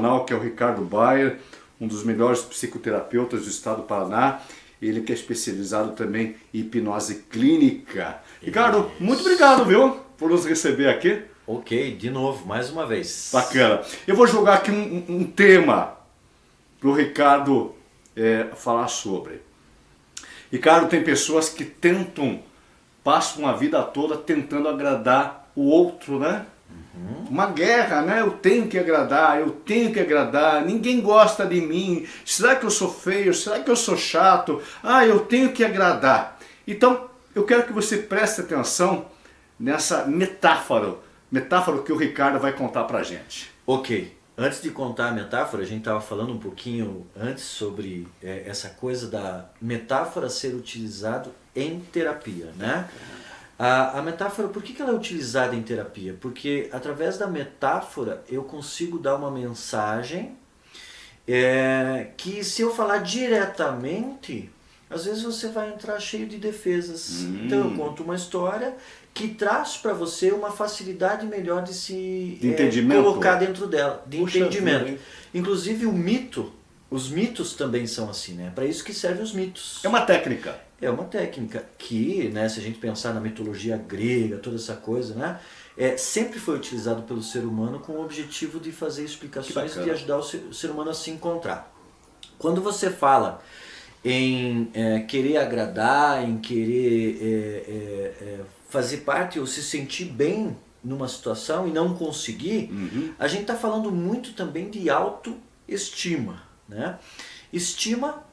profissional que é o Ricardo Bayer, um dos melhores psicoterapeutas do estado do Paraná. Ele que é especializado também em hipnose clínica. Ricardo, muito obrigado, viu, por nos receber aqui. Ok, de novo, mais uma vez. Bacana. Eu vou jogar aqui um tema para o Ricardo falar sobre. Ricardo, tem pessoas que passam a vida toda tentando agradar o outro, né? Uma guerra, né? Eu tenho que agradar, ninguém gosta de mim. Será que eu sou feio? Será que eu sou chato? Eu tenho que agradar. Então, eu quero que você preste atenção nessa metáfora que o Ricardo vai contar pra gente. Ok, antes de contar a metáfora, a gente estava falando um pouquinho antes sobre essa coisa da metáfora ser utilizado em terapia, né? A metáfora, por que ela é utilizada em terapia? Porque através da metáfora eu consigo dar uma mensagem que se eu falar diretamente, às vezes você vai entrar cheio de defesas. Então eu conto uma história que traz para você uma facilidade melhor de se colocar dentro dela, de entendimento. Vida, inclusive os mitos também são assim, né? Para isso que servem os mitos. É uma técnica. É uma técnica que, né, se a gente pensar na mitologia grega, toda essa coisa, né, sempre foi utilizado pelo ser humano com o objetivo de fazer explicações e de ajudar o ser humano a se encontrar. Quando você fala em querer agradar, em querer fazer parte ou se sentir bem numa situação e não conseguir, a gente está falando muito também de autoestima, né? Estima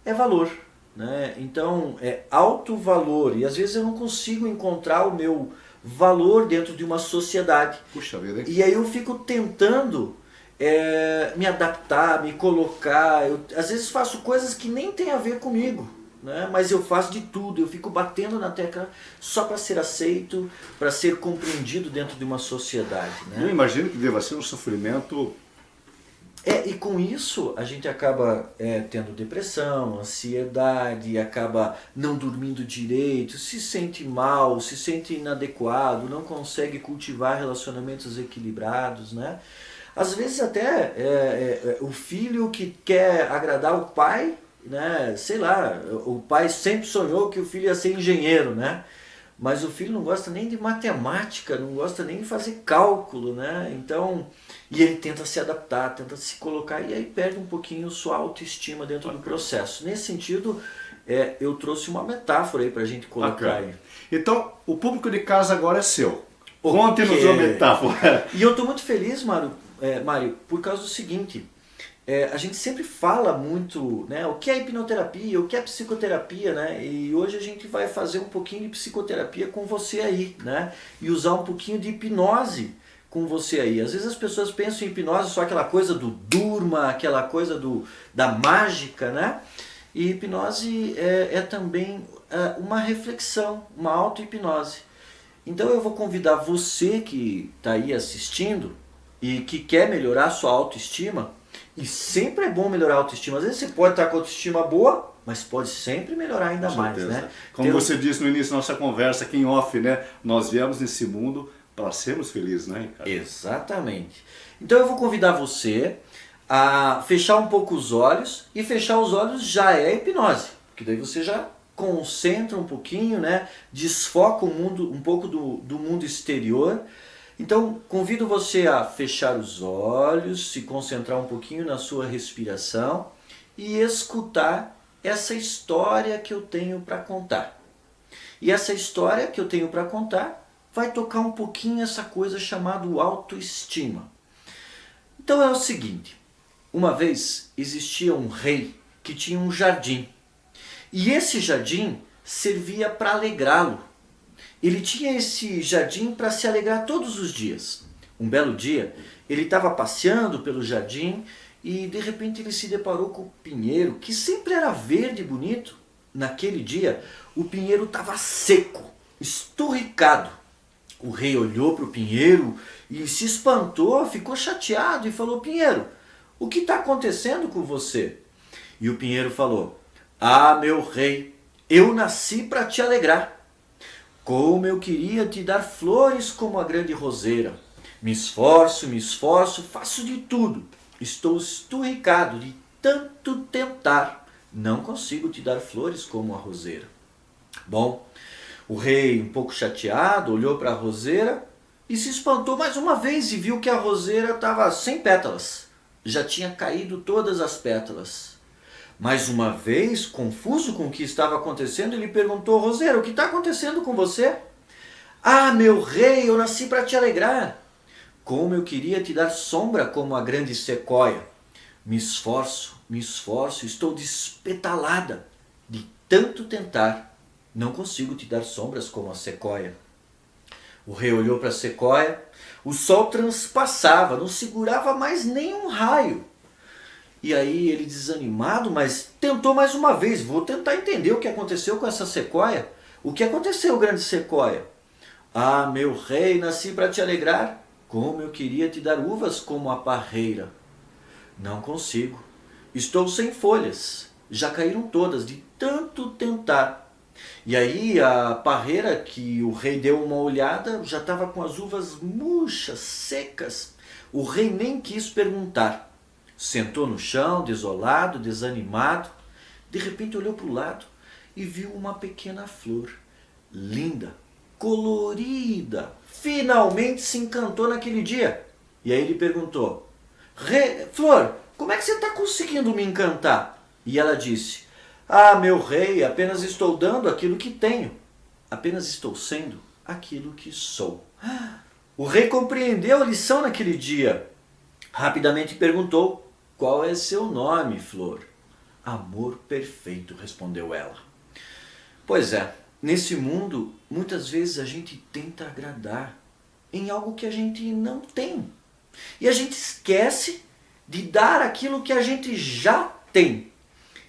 é valor. Né? Então, alto valor, e às vezes eu não consigo encontrar o meu valor dentro de uma sociedade. Puxa vida, hein? E aí eu fico tentando me adaptar, me colocar. Eu, às vezes faço coisas que nem tem a ver comigo, né? Mas eu faço de tudo, eu fico batendo na tecla só para ser aceito, para ser compreendido dentro de uma sociedade. Né? Eu imagino que deva ser um sofrimento. E com isso a gente acaba tendo depressão, ansiedade, acaba não dormindo direito, se sente mal, se sente inadequado, não consegue cultivar relacionamentos equilibrados, né? Às vezes até o filho que quer agradar o pai, né? Sei lá, o pai sempre sonhou que o filho ia ser engenheiro, né? Mas o filho não gosta nem de matemática, não gosta nem de fazer cálculo, né? Então, e ele tenta se adaptar, tenta se colocar e aí perde um pouquinho sua autoestima dentro do processo. Nesse sentido, eu trouxe uma metáfora aí pra gente colocar aí. Então, o público de casa agora é seu. Conte-nos a metáfora. E eu tô muito feliz, Mário, por causa do seguinte. A gente sempre fala muito, né, o que é hipnoterapia, o que é psicoterapia, né, e hoje a gente vai fazer um pouquinho de psicoterapia com você aí, né, e usar um pouquinho de hipnose com você aí. Às vezes as pessoas pensam em hipnose só aquela coisa do durma, aquela coisa da mágica, né, e hipnose é também uma reflexão, uma auto-hipnose. Então eu vou convidar você que está aí assistindo e que quer melhorar a sua autoestima. E sempre é bom melhorar a autoestima. Às vezes você pode estar com a autoestima boa, mas pode sempre melhorar ainda mais, né? Como você disse no início da nossa conversa aqui em off, né? Nós viemos nesse mundo para sermos felizes, né, Ricardo? Exatamente. Então eu vou convidar você a fechar um pouco os olhos, e fechar os olhos já é hipnose, porque daí você já concentra um pouquinho, né? Desfoca o mundo, um pouco do mundo exterior. Então, convido você a fechar os olhos, se concentrar um pouquinho na sua respiração e escutar essa história que eu tenho para contar. E essa história que eu tenho para contar vai tocar um pouquinho essa coisa chamada autoestima. Então é o seguinte, uma vez existia um rei que tinha um jardim. E esse jardim servia para alegrá-lo. Ele tinha esse jardim para se alegrar todos os dias. Um belo dia, ele estava passeando pelo jardim e de repente ele se deparou com o pinheiro, que sempre era verde e bonito. Naquele dia, o pinheiro estava seco, esturricado. O rei olhou para o pinheiro e se espantou, ficou chateado e falou: Pinheiro, o que está acontecendo com você? E o pinheiro falou: Ah, meu rei, eu nasci para te alegrar. Como eu queria te dar flores como a grande roseira. Me esforço, faço de tudo. estou esturricado de tanto tentar. Não consigo te dar flores como a roseira. Bom, o rei, um pouco chateado, olhou para a roseira e se espantou mais uma vez e viu que a roseira estava sem pétalas. Já tinha caído todas as pétalas. Mais uma vez, confuso com o que estava acontecendo, ele perguntou: roseira, o que está acontecendo com você? Ah, meu rei, eu nasci para te alegrar. Como eu queria te dar sombra como a grande sequoia. Me esforço, estou despetalada de tanto tentar. Não consigo te dar sombras como a sequoia. O rei olhou para a sequoia. O sol transpassava, não segurava mais nenhum raio. E aí ele, desanimado, mas tentou mais uma vez. Vou tentar entender o que aconteceu com essa sequoia. O que aconteceu, grande sequoia? Ah, meu rei, nasci para te alegrar. Como eu queria te dar uvas como a parreira. Não consigo. Estou sem folhas. Já caíram todas de tanto tentar. E aí a parreira, que o rei deu uma olhada, já estava com as uvas murchas, secas. O rei nem quis perguntar. Sentou no chão, desolado, desanimado. De repente olhou para o lado e viu uma pequena flor. Linda, colorida. Finalmente se encantou naquele dia. E aí ele perguntou: Flor, como é que você está conseguindo me encantar? E ela disse: ah, meu rei, apenas estou dando aquilo que tenho. Apenas estou sendo aquilo que sou. O rei compreendeu a lição naquele dia. Rapidamente perguntou: qual é seu nome, Flor? Amor perfeito, respondeu ela. Pois é, nesse mundo, muitas vezes a gente tenta agradar em algo que a gente não tem. E a gente esquece de dar aquilo que a gente já tem.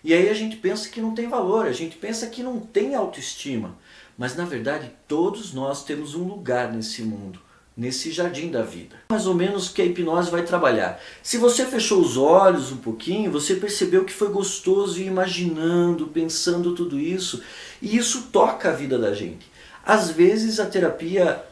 E aí a gente pensa que não tem valor, a gente pensa que não tem autoestima. Mas na verdade todos nós temos um lugar nesse mundo, nesse jardim da vida. Mais ou menos que a hipnose vai trabalhar. Se você fechou os olhos um pouquinho, você percebeu que foi gostoso ir imaginando, pensando tudo isso. E isso toca a vida da gente. Às vezes a terapia,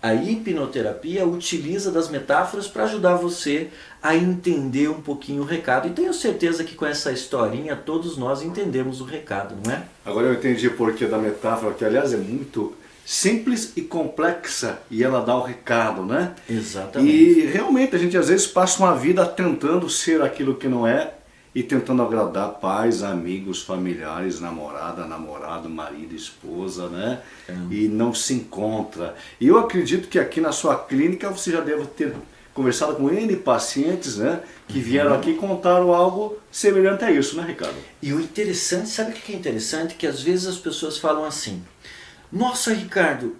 a hipnoterapia utiliza das metáforas para ajudar você a entender um pouquinho o recado. E tenho certeza que com essa historinha todos nós entendemos o recado, não é? Agora eu entendi o porquê da metáfora, que aliás é muito simples e complexa, e ela dá o recado, né? Exatamente. E realmente a gente às vezes passa uma vida tentando ser aquilo que não é, e tentando agradar pais, amigos, familiares, namorada, namorado, marido, esposa, né? E não se encontra. E eu acredito que aqui na sua clínica você já deve ter conversado com N pacientes, né? Que vieram aqui e contaram algo semelhante a isso, né, Ricardo? E o interessante, sabe o que é interessante? Que às vezes as pessoas falam assim: nossa, Ricardo,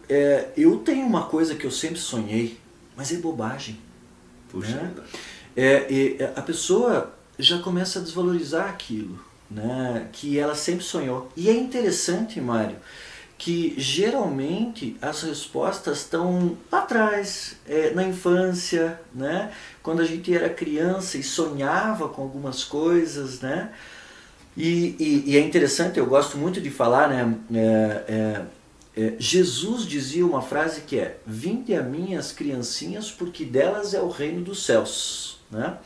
eu tenho uma coisa que eu sempre sonhei, mas é bobagem. Puxa né? vida. A pessoa já começa a desvalorizar aquilo, né, que ela sempre sonhou. E é interessante, Mário, que geralmente as respostas estão lá atrás, na infância, né, quando a gente era criança e sonhava com algumas coisas, né, e é interessante, eu gosto muito de falar, né, Jesus dizia uma frase que é: vinde a mim as criancinhas, porque delas é o reino dos céus, né?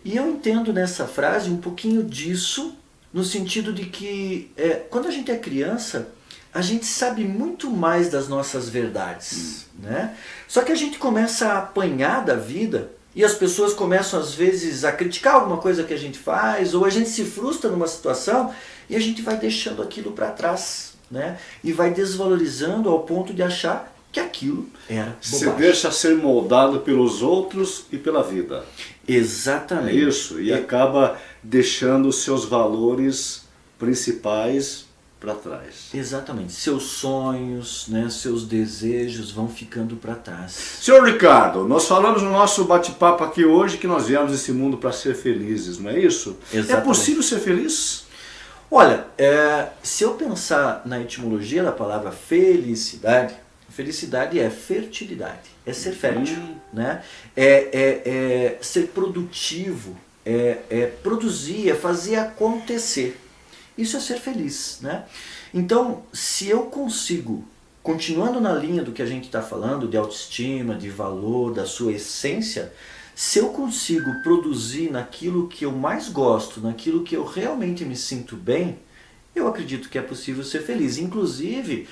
E eu entendo nessa frase um pouquinho disso, no sentido de que quando a gente é criança, a gente sabe muito mais das nossas verdades, né? Só que a gente começa a apanhar da vida e as pessoas começam às vezes a criticar alguma coisa que a gente faz, ou a gente se frustra numa situação e a gente vai deixando aquilo para trás, né? E vai desvalorizando ao ponto de achar que aquilo era bobagem. Se deixa ser moldado pelos outros e pela vida. Exatamente. É isso, e acaba deixando os seus valores principais para trás. Exatamente. Seus sonhos, né, seus desejos vão ficando para trás. Senhor Ricardo, nós falamos no nosso bate-papo aqui hoje que nós viemos nesse mundo para ser felizes, não é isso? Exatamente. É possível ser feliz? Olha, se eu pensar na etimologia da palavra felicidade, felicidade é fertilidade, é ser fértil, né? É ser produtivo, produzir, é fazer acontecer. Isso é ser feliz, né? Então, se eu consigo, continuando na linha do que a gente está falando, de autoestima, de valor, da sua essência, Se eu consigo produzir naquilo que eu mais gosto, naquilo que eu realmente me sinto bem, eu acredito que é possível ser feliz. Inclusive,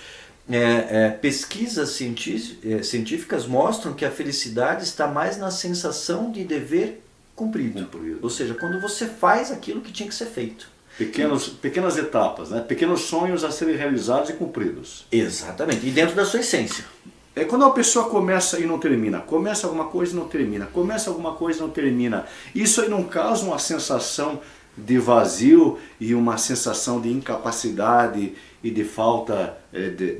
pesquisas científicas mostram que a felicidade está mais na sensação de dever cumprido. Ou seja, quando você faz aquilo que tinha que ser feito. Pequenas etapas, né? Pequenos sonhos a serem realizados e cumpridos. Exatamente, e dentro da sua essência. É quando a pessoa começa e não termina, começa alguma coisa e não termina, começa alguma coisa e não termina. Isso aí não causa uma sensação de vazio e uma sensação de incapacidade e de falta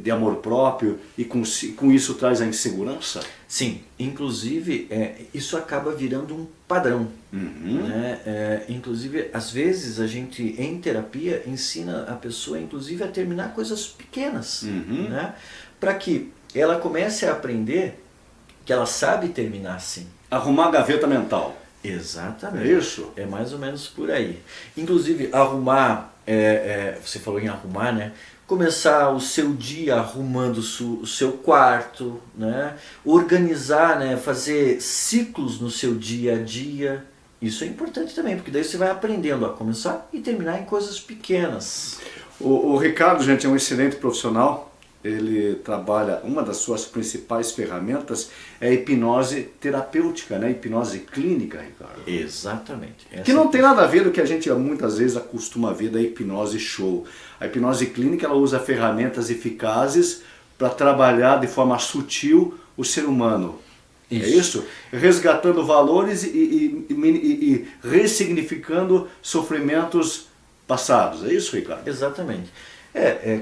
de amor próprio, e com isso traz a insegurança? Sim, inclusive isso acaba virando um padrão. Né? Inclusive, às vezes a gente em terapia ensina a pessoa inclusive a terminar coisas pequenas, né? Para que ela comece a aprender que ela sabe terminar sim. Arrumar a gaveta mental. Exatamente. É isso? É mais ou menos por aí. Inclusive, arrumar, você falou em arrumar, né? Começar o seu dia arrumando o seu quarto, né? Organizar, né? Fazer ciclos no seu dia a dia. Isso é importante também, porque daí você vai aprendendo a começar e terminar em coisas pequenas. O Ricardo, gente, é um excelente profissional. Ele trabalha, uma das suas principais ferramentas é a hipnose terapêutica, né? Hipnose clínica, Ricardo. Exatamente. Que não tem nada a ver com o que a gente muitas vezes acostuma a ver da hipnose show. A hipnose clínica, ela usa ferramentas eficazes para trabalhar de forma sutil o ser humano. Isso. É isso? Resgatando valores e ressignificando sofrimentos passados. É isso, Ricardo? Exatamente.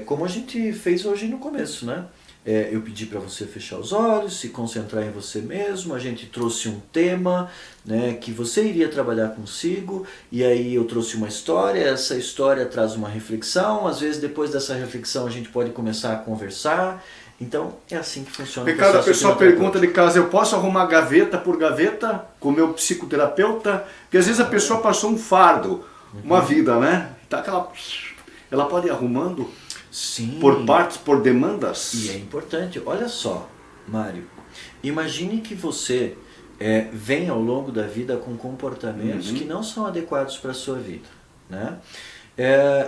Como a gente fez hoje no começo, né? Eu pedi para você fechar os olhos, se concentrar em você mesmo, a gente trouxe um tema, né, que você iria trabalhar consigo, e aí eu trouxe uma história, essa história traz uma reflexão, às vezes depois dessa reflexão a gente pode começar a conversar, então é assim que funciona. Ricardo, a pessoa pergunta de casa, eu posso arrumar gaveta por gaveta com o meu psicoterapeuta? Porque às vezes a pessoa passou um fardo, uma vida, né? Tá aquela... Ela pode ir arrumando? Sim. Por partes, por demandas? E é importante. Olha só, Mário, imagine que você vem ao longo da vida com comportamentos que não são adequados para a sua vida, né?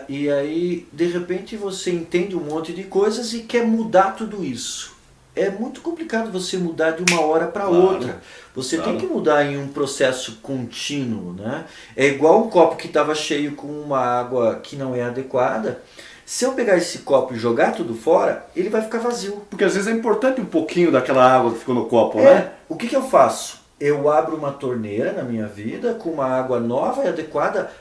E aí, de repente, você entende um monte de coisas e quer mudar tudo isso. É muito complicado você mudar de uma hora para outra. Você tem que mudar em um processo contínuo, né? É igual um copo que estava cheio com uma água que não é adequada. Se eu pegar esse copo e jogar tudo fora, ele vai ficar vazio. Porque às vezes é importante um pouquinho daquela água que ficou no copo, né? O que eu faço? Eu abro uma torneira na minha vida com uma água nova e adequada,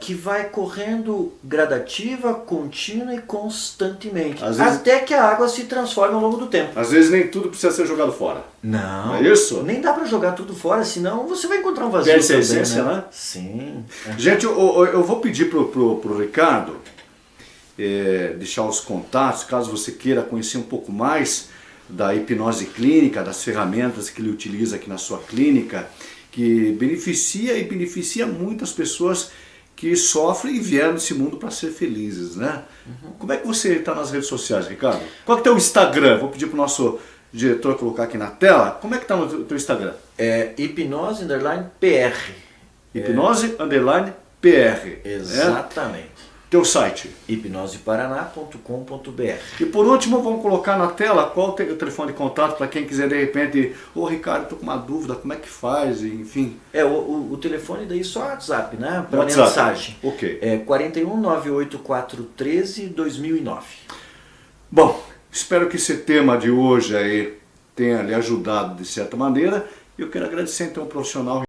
que vai correndo gradativa, contínua e constantemente. Até que a água se transforme ao longo do tempo. Às vezes nem tudo precisa ser jogado fora. Não. É isso? Nem dá para jogar tudo fora, senão você vai encontrar um vazio. Perde a essência, né? Sim. Gente, eu vou pedir pro Ricardo deixar os contatos, caso você queira conhecer um pouco mais da hipnose clínica, das ferramentas que ele utiliza aqui na sua clínica, que beneficia muitas pessoas que sofrem e vieram nesse mundo para ser felizes, né? Como é que você está nas redes sociais, Ricardo? Qual que é o teu Instagram? Vou pedir para o nosso diretor colocar aqui na tela. Como é que está no teu Instagram? Hipnose_PR. Hipnose_PR. Exatamente. Teu site? hipnoseparaná.com.br. E por último, vamos colocar na tela qual o telefone de contato para quem quiser de repente, Ricardo, estou com uma dúvida, como é que faz, enfim. O telefone daí só WhatsApp, né? Para WhatsApp. mensagem. Ok. 41 98413 2009. Bom, espero que esse tema de hoje aí tenha lhe ajudado de certa maneira. Eu quero agradecer então ao profissional